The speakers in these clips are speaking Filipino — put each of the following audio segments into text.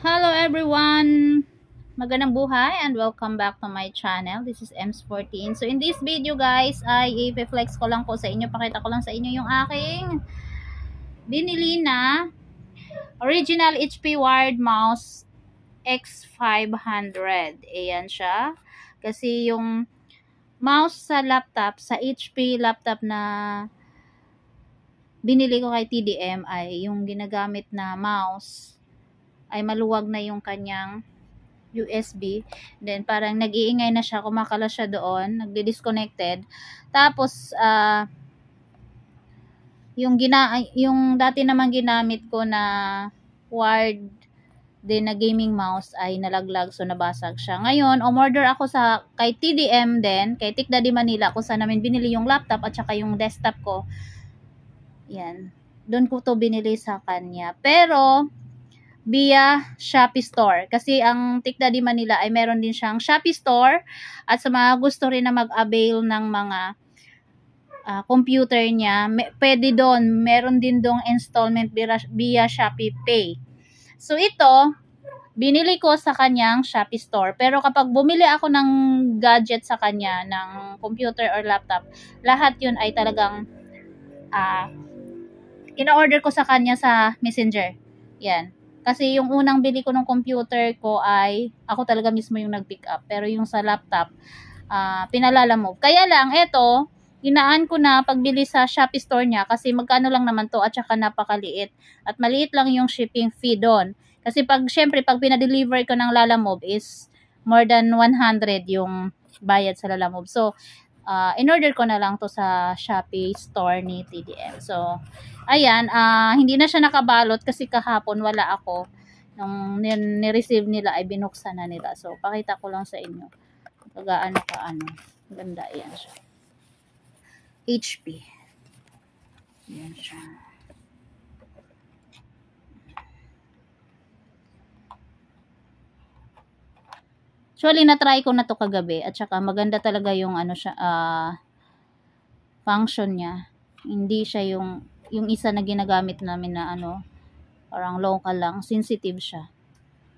Hello everyone! Magandang buhay and welcome back to my channel. This is Ems14. So in this video guys, ay i-flex ko lang po sa inyo, pakita ko lang sa inyo yung aking binili na original HP wired mouse X500. Ayan siya. Kasi yung mouse sa laptop, sa HP laptop na binili ko kay TDM ay yung ginagamit na mouse ay maluwag na yung kanyang USB. Then parang nag-iingay na siya, kumakalas siya doon, nagdi-disconnected. Tapos yung dati naman ginamit ko na wired din na gaming mouse ay nalaglag, so nabasag siya. Ngayon, umorder ako sa kay TDM din, kay Tik Daddy Manila, kung saan namin binili yung laptop at saka yung desktop ko. Yan. Doon ko to binili sa kanya. Pero via Shopee Store. Kasi ang Tik Daddy Manila ay meron din siyang Shopee Store. At sa mga gusto rin na mag-avail ng mga computer niya, pwede doon. Meron din doong installment via Shopee Pay. So ito, binili ko sa kanyang Shopee Store. Pero kapag bumili ako ng gadget sa kanya, ng computer or laptop, lahat yun ay talagang ina-order ko sa kanya sa Messenger. Yan. Kasi yung unang bili ko ng computer ko ay ako talaga mismo yung nag-pick up. Pero yung sa laptop, pinalala mo. Kaya lang, eto, inaan ko na pagbili sa Shopee Store niya kasi magkano lang naman to at saka napakaliit. At maliit lang yung shipping fee doon. Kasi syempre, pag pinadeliver ko ng Lalamove is more than 100 yung bayad sa Lalamove. So, in-order ko na lang to sa Shopee Store ni TDM. So, ayan, hindi na siya nakabalot kasi kahapon wala ako. Nung ni-receive nila ay binuksan na nila. So, pakita ko lang sa inyo. Pag-ano ka, ganda, ayan siya. HP. Ayan siya. Actually, na-try ko na to kagabi at saka maganda talaga yung siya, function niya. Hindi siya yung isa na ginagamit namin na parang local lang, sensitive siya.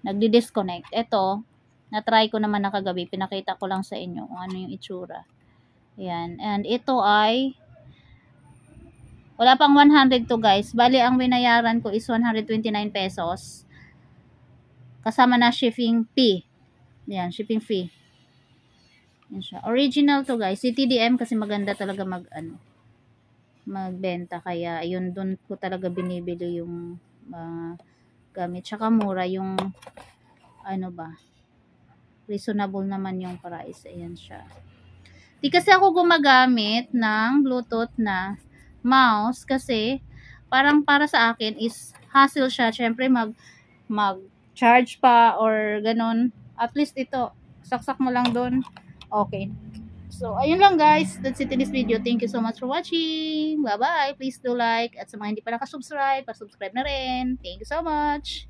Nagdi-disconnect. Ito, na-try ko naman na kagabi, pinakita ko lang sa inyo kung ano yung itsura. Ayan. And ito ay wala pang 100 to guys. Bali, ang binayaran ko is 129 pesos. Kasama na shipping fee. Yan, shipping fee. Yan siya. Original to guys. Si TDM kasi maganda talaga magbenta. Kaya, yun, doon ko talaga binibili yung gamit. Tsaka mura yung, reasonable naman yung price. Ayan siya. Di kasi ako gumagamit ng Bluetooth na mouse kasi parang para sa akin is hassle siya. Siyempre, mag-charge pa or ganun. At least ito, saksak mo lang doon. Okay. So, ayun lang guys. That's it in this video. Thank you so much for watching. Bye-bye. Please do like. At sa mga hindi pa nakasubscribe, pa-subscribe na rin. Thank you so much.